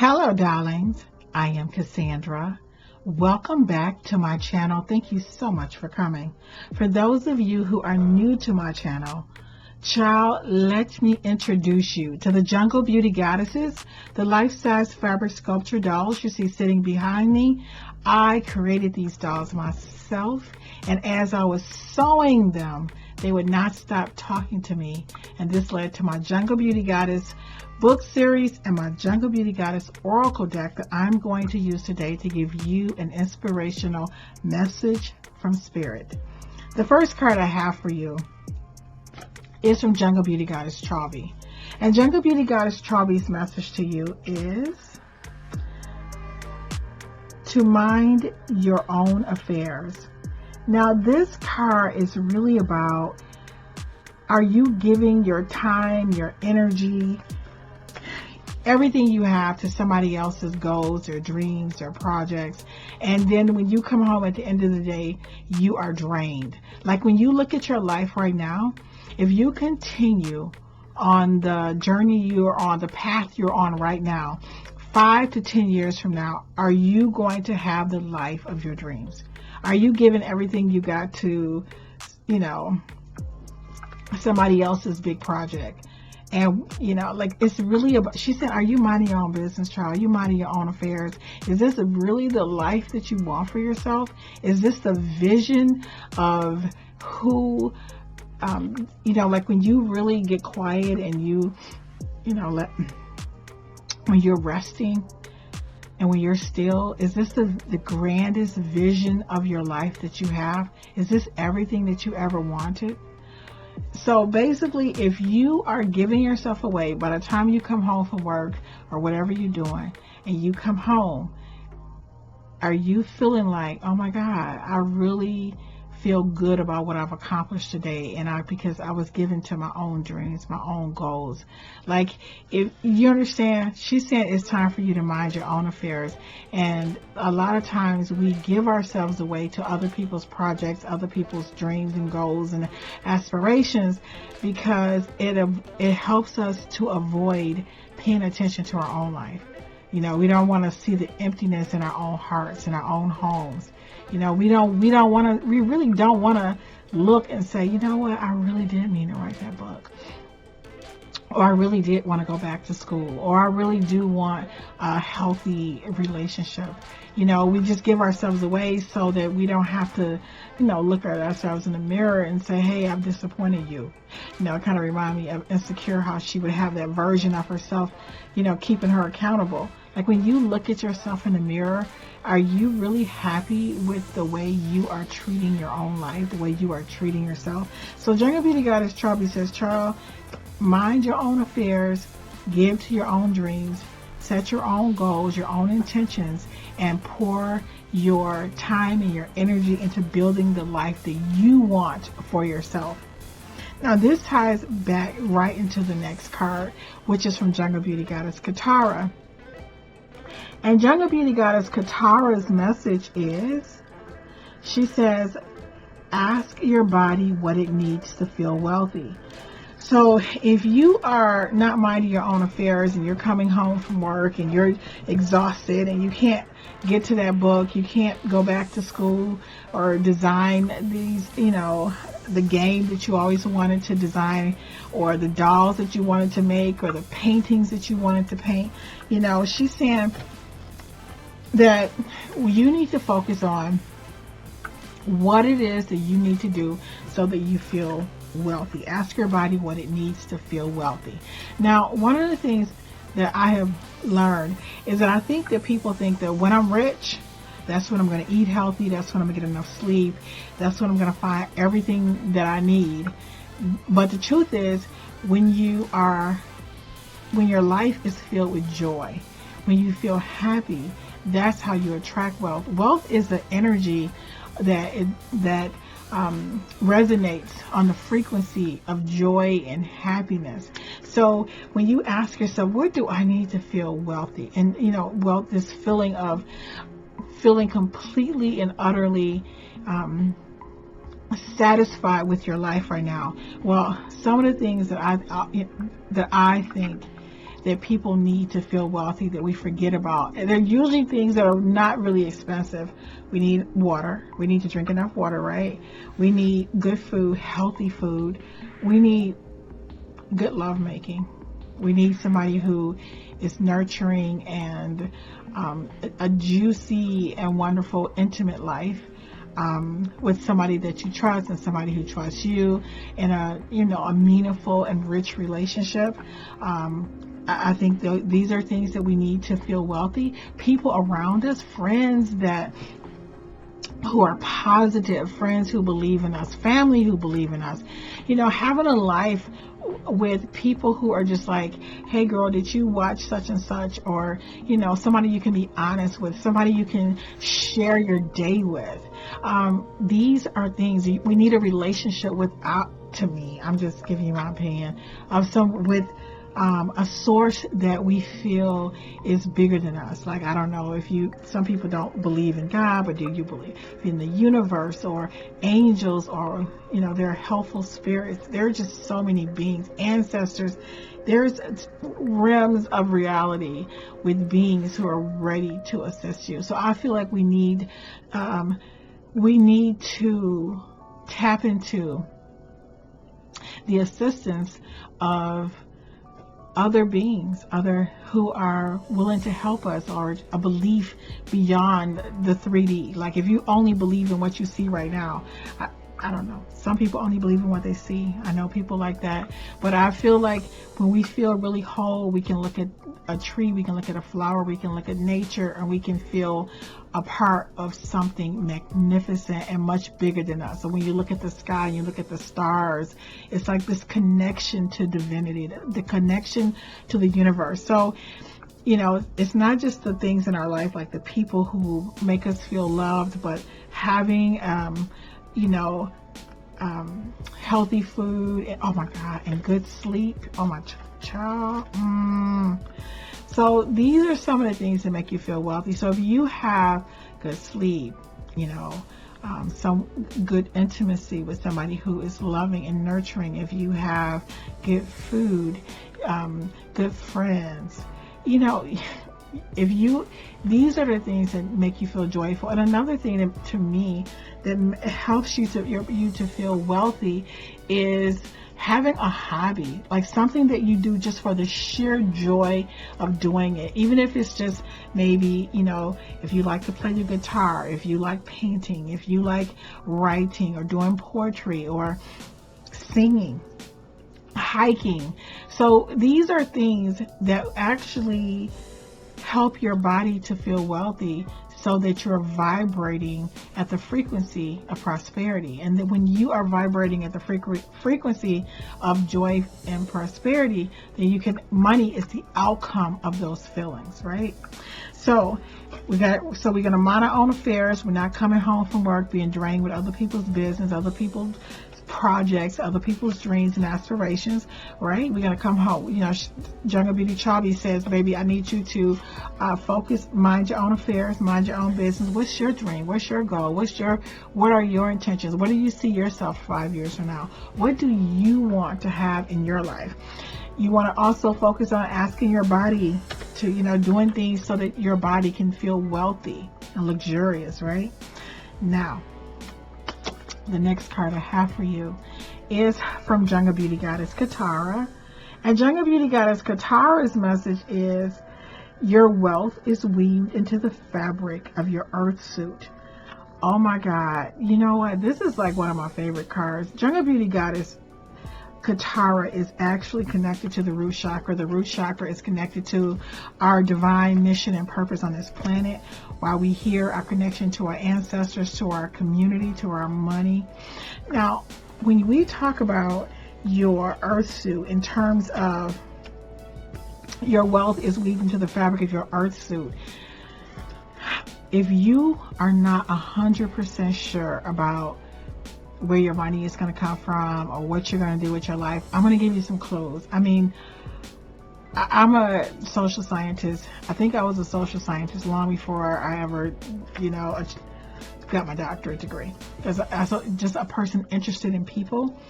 Hello, darlings. I am Cassandra. Welcome back to my channel. Thank you so much for coming. For those of you who are new to my channel, child, let me introduce you to the Jungle Beauty Goddesses, the life-size fabric sculpture dolls you see sitting behind me. I created these dolls myself, and as I was sewing them, they would not stop talking to me, and this led to my Jungle Beauty Goddess book series and my Jungle Beauty Goddess Oracle deck that I'm going to use today to give you an inspirational message from Spirit. The first card I have for you is from Jungle Beauty Goddess Travi. And Jungle Beauty Goddess Travi's message to you is to mind your own affairs. Now this card is really about, are you giving your time, your energy, everything you have to somebody else's goals or dreams or projects, and then when you come home at the end of the day, you are drained? Like when you look at your life right now, if you continue on the journey you're on, the path you're on right now, 5 to 10 years from now, are you going to have the life of your dreams? Are you giving everything you got to, somebody else's big project? And, like, it's really about, she said, are you minding your own business, child? Are you minding your own affairs? Is this really the life that you want for yourself? Is this the vision of who, like when you really get quiet and you, when you're resting and when you're still, is this the grandest vision of your life that you have? Is this everything that you ever wanted? So basically, if you are giving yourself away by the time you come home from work or whatever you're doing, and you come home, are you feeling like, oh my God, I really feel good about what I've accomplished today, and because I was given to my own dreams, my own goals? Like, if you understand, she's saying it's time for you to mind your own affairs. And a lot of times we give ourselves away to other people's projects, other people's dreams and goals and aspirations, because it helps us to avoid paying attention to our own life. We don't want to see the emptiness in our own hearts, in our own homes. We really don't want to look and say, you know what, I really did mean to write that book. Or I really did want to go back to school. Or I really do want a healthy relationship. We just give ourselves away so that we don't have to, look at ourselves in the mirror and say, hey, I've disappointed you. It kind of reminds me of Insecure, how she would have that version of herself, keeping her accountable. Like when you look at yourself in the mirror, are you really happy with the way you are treating your own life, the way you are treating yourself? So Jungle Beauty Goddess Travi says, Charles, mind your own affairs, give to your own dreams, set your own goals, your own intentions, and pour your time and your energy into building the life that you want for yourself. Now this ties back right into the next card, which is from Jungle Beauty Goddess Katara. And Jungle Beauty Goddess Katara's message is, she says, ask your body what it needs to feel wealthy. So if you are not minding your own affairs and you're coming home from work and you're exhausted and you can't get to that book, you can't go back to school or design these, the game that you always wanted to design, or the dolls that you wanted to make, or the paintings that you wanted to paint, she's saying that you need to focus on what it is that you need to do so that you feel wealthy. Ask your body what it needs to feel wealthy. Now, one of the things that I have learned is that I think that people think that when I'm rich, that's when I'm going to eat healthy, that's when I'm going to get enough sleep, that's when I'm going to find everything that I need. But the truth is, when your life is filled with joy, when you feel happy, that's how you attract wealth. Wealth is the energy that resonates on the frequency of joy and happiness. So when you ask yourself, what do I need to feel wealthy? And wealth, this feeling of feeling completely and utterly satisfied with your life right now. Well, some of the things that I think that people need to feel wealthy that we forget about. And they're usually things that are not really expensive. We need water. We need to drink enough water, right? We need good food, healthy food. We need good lovemaking. We need somebody who is nurturing and a juicy and wonderful intimate life with somebody that you trust and somebody who trusts you in a meaningful and rich relationship. I think these are things that we need to feel wealthy. People around us, friends who are positive, friends who believe in us, family who believe in us, having a life with people who are just like, hey girl, did you watch such and such? Or, somebody you can be honest with, somebody you can share your day with. These are things we need a relationship without, to me, I'm just giving you my opinion, with a source that we feel is bigger than us. Like, I don't know some people don't believe in God, but do you believe in the universe or angels or, there are helpful spirits? There are just so many beings, ancestors. There's realms of reality with beings who are ready to assist you. So I feel like we need to tap into the assistance of other beings, who are willing to help us, or a belief beyond the 3D. Like, if you only believe in what you see right now, I don't know. Some people only believe in what they see. I know people like that. But I feel like when we feel really whole, we can look at a tree, we can look at a flower, we can look at nature, and we can feel a part of something magnificent and much bigger than us. So when you look at the sky and you look at the stars, it's like this connection to divinity, the connection to the universe. So, it's not just the things in our life, like the people who make us feel loved, but having, healthy food, and, oh my God, and good sleep. Oh my child. So these are some of the things that make you feel wealthy. So if you have good sleep, some good intimacy with somebody who is loving and nurturing, if you have good food, good friends, these are the things that make you feel joyful. And another thing that, to me, that helps you to feel wealthy is having a hobby, like something that you do just for the sheer joy of doing it. Even if it's just maybe, if you like to play the guitar, if you like painting, if you like writing or doing poetry or singing, hiking. So these are things that actually help your body to feel wealthy, so that you're vibrating at the frequency of prosperity. And that when you are vibrating at the frequency of joy and prosperity, then money is the outcome of those feelings, right? So we're going to mind our own affairs. We're not coming home from work being drained with other people's business, other people's projects, other people's dreams and aspirations, right? We're going to come home. Jungle Beauty Chabi says, baby, I need you to focus, mind your own affairs, mind your own business. What's your dream? What's your goal? What are your intentions? What do you see yourself 5 years from now? What do you want to have in your life? You want to also focus on asking your body to, doing things so that your body can feel wealthy and luxurious, right? Now, the next card I have for you is from Jungle Beauty Goddess Katara. And Jungle Beauty Goddess Katara's message is, your wealth is weaved into the fabric of your earth suit. Oh my God. You know what? This is like one of my favorite cards. Jungle Beauty Goddess Katara is actually connected to the root chakra. The root chakra is connected to our divine mission and purpose on this planet. While we hear our connection to our ancestors, to our community, to our money. Now, when we talk about your earth suit in terms of your wealth is weaved into the fabric of your earth suit, if you are not 100% sure about where your money is going to come from or what you're going to do with your life, I'm going to give you some clues. I mean, I'm a social scientist. I think I was a social scientist long before I ever, got my doctorate degree. As just a person interested in people.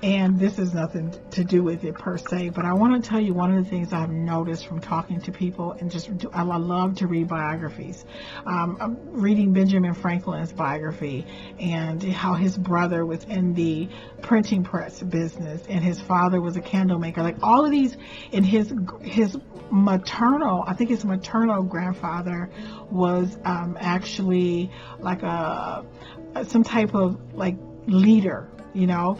And this is nothing to do with it per se, but I want to tell you one of the things I've noticed from talking to people, and I love to read biographies. I'm reading Benjamin Franklin's biography, and how his brother was in the printing press business, and his father was a candle maker. Like all of these, and his maternal, I think his maternal grandfather was actually like some type of like leader, you know.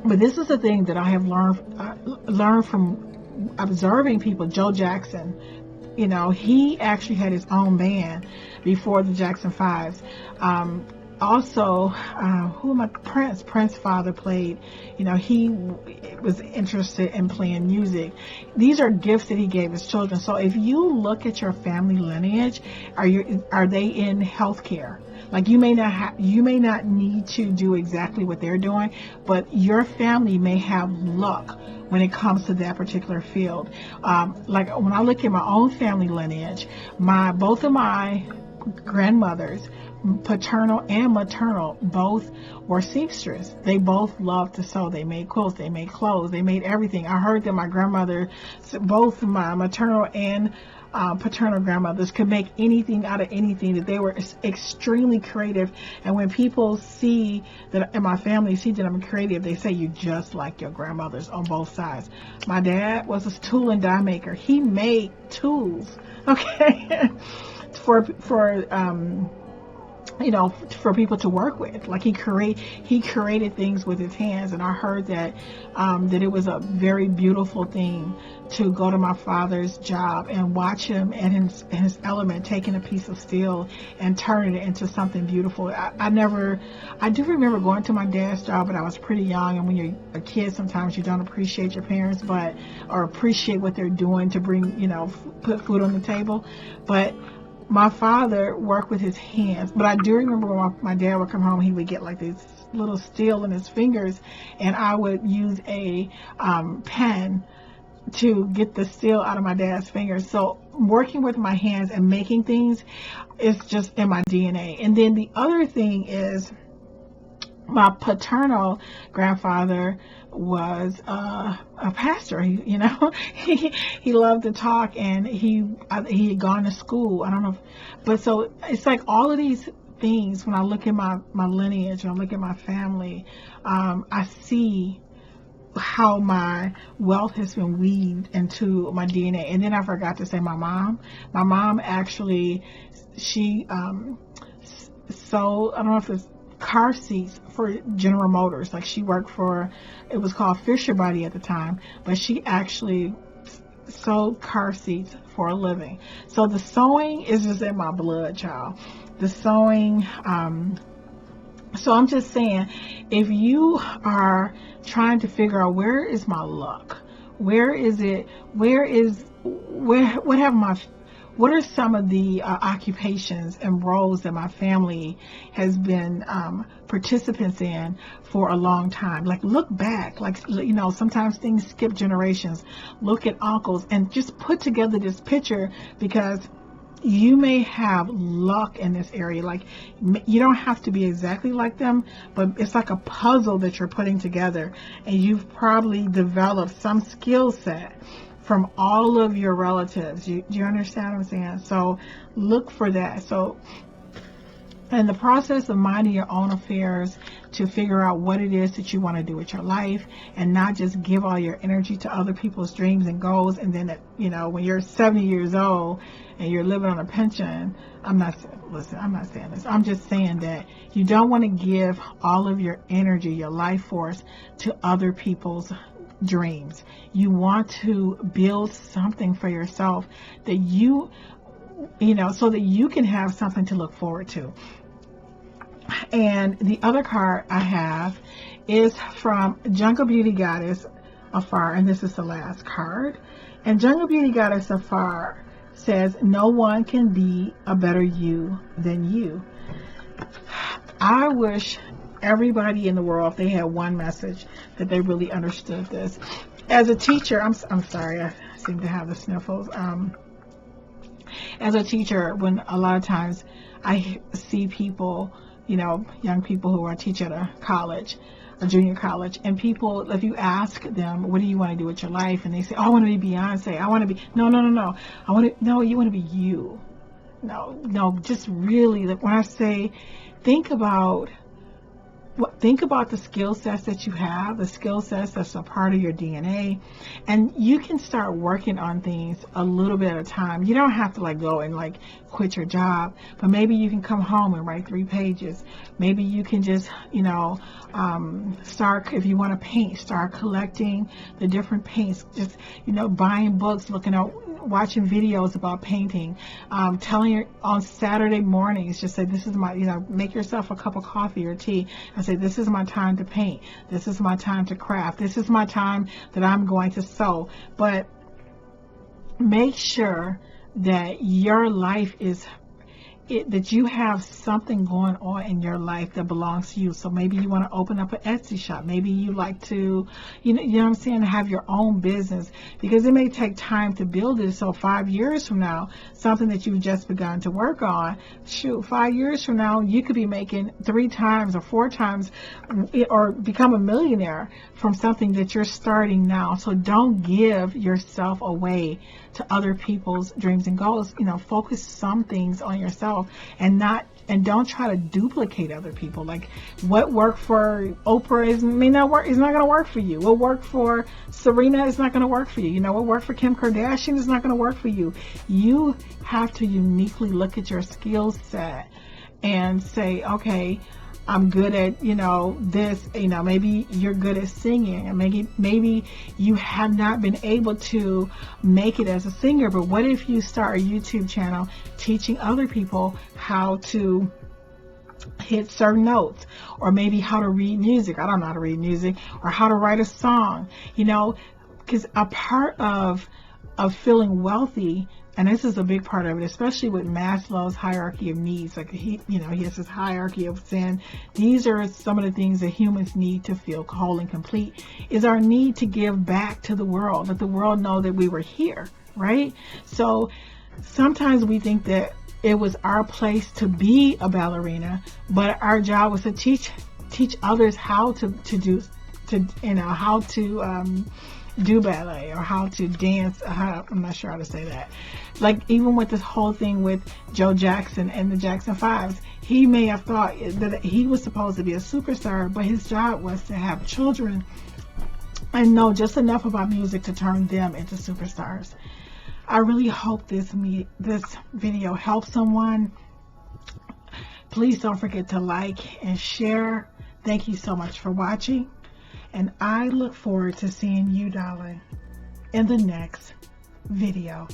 But this is the thing that I have learned from observing people. Joe Jackson, you know, he actually had his own band before the Jackson Fives. Also, Prince's father played, you know, he was interested in playing music. These are gifts that he gave his children. So if you look at your family lineage, are they in healthcare? Like you may not need to do exactly what they're doing, but your family may have luck when it comes to that particular field. Like when I look at my own family lineage, both of my grandmothers, paternal and maternal, both were seamstress. They both loved to sew. They made quilts, they made clothes, they made everything. I heard that my grandmother, both my maternal and paternal grandmothers, could make anything out of anything, that they were extremely creative. And when people see that in my family, see that I'm creative, they say, you just like your grandmothers on both sides. My dad was a tool and die maker. He made tools, okay, for you know, for people to work with. Like he created things with his hands. And I heard that that it was a very beautiful thing to go to my father's job and watch him and his element, taking a piece of steel and turning it into something beautiful. I do remember going to my dad's job, but I was pretty young, and when you're a kid, sometimes you don't appreciate your parents, or appreciate what they're doing to bring, you know, put food on the table. But my father worked with his hands. But I do remember when my dad would come home, he would get like this little steel in his fingers, and I would use a pen to get the steel out of my dad's fingers. So working with my hands and making things is just in my DNA. And then the other thing is, my paternal grandfather was a pastor. He loved to talk, and he had gone to school. I don't know, but so it's like all of these things. When I look at my lineage, when I look at my family, I see how my wealth has been weaved into my DNA. And then I forgot to say my mom. My mom actually, she sold, I don't know if it's car seats for General Motors. Like she worked for, it was called Fisher Body at the time, but she actually sold car seats for a living. So the sewing is just in my blood, child. The sewing, so I'm just saying, if you are trying to figure out where is my luck, what are some of the occupations and roles that my family has been participants in for a long time? Like look back, like, you know, sometimes things skip generations. Look at uncles and just put together this picture, because you may have luck in this area. Like you don't have to be exactly like them, but it's like a puzzle that you're putting together, and you've probably developed some skill set from all of your relatives. Do you understand what I'm saying? So look for that. So in the process of minding your own affairs, to figure out what it is that you want to do with your life, and not just give all your energy to other people's dreams and goals, and then you know, when you're 70 years old and you're living on a pension. I'm not saying this. I'm just saying that you don't want to give all of your energy, your life force, to other people's dreams. You want to build something for yourself that you know, so that you can have something to look forward to. And the other card I have is from Jungle Beauty Goddess Afar, and this is the last card. And Jungle Beauty Goddess Afar says, no one can be a better you than you. I wish everybody in the world, if they had one message, that they really understood this. As a teacher, I'm sorry, I seem to have the sniffles. As a teacher, when a lot of times I see people, you know, young people who are teaching at a college, or junior college, and people, if you ask them, what do you want to do with your life, and they say, oh, I want to be Beyonce, I want to be, no, you want to be you. No, just really, like when I say, think about the skill sets that you have, the skill sets that's a part of your DNA, and you can start working on things a little bit at a time. You don't have to like go and like quit your job, but maybe you can come home and write 3 pages. Maybe you can just, start, if you want to paint, start collecting the different paints, just, buying books, watching videos about painting, telling your, on Saturday mornings, just say, this is my, make yourself a cup of coffee or tea and say, this is my time to paint. This is my time to craft. This is my time that I'm going to sew. But make sure that your life is, that you have something going on in your life that belongs to you. So maybe you want to open up an Etsy shop. Maybe you like to, you know what I'm saying, have your own business, because it may take time to build it. So 5 years from now, something that you've just begun to work on, 5 years from now, you could be making 3 times or 4 times or become a millionaire from something that you're starting now. So don't give yourself away to other people's dreams and goals. Focus some things on yourself and don't try to duplicate other people. Like what worked for Oprah may not work. It's not going to work for you. What worked for Serena is not going to work for you. What worked for Kim Kardashian is not going to work for you. You have to uniquely look at your skill set and say, okay, I'm good at, this, maybe you're good at singing, and maybe you have not been able to make it as a singer, but what if you start a YouTube channel teaching other people how to hit certain notes, or maybe how to read music. I don't know how to read music, or how to write a song, because a part of feeling wealthy, and this is a big part of it, especially with Maslow's hierarchy of needs. Like he has this hierarchy of saying these are some of the things that humans need to feel whole and complete, is our need to give back to the world, let the world know that we were here, right? So sometimes we think that it was our place to be a ballerina, but our job was to teach others how to do ballet, or how to dance. I'm not sure how to say that. Like even with this whole thing with Joe Jackson and the Jackson 5s, he may have thought that he was supposed to be a superstar, but his job was to have children and know just enough about music to turn them into superstars. I really hope this video helps someone. Please don't forget to like and share. Thank you so much for watching. And I look forward to seeing you, darling, in the next video.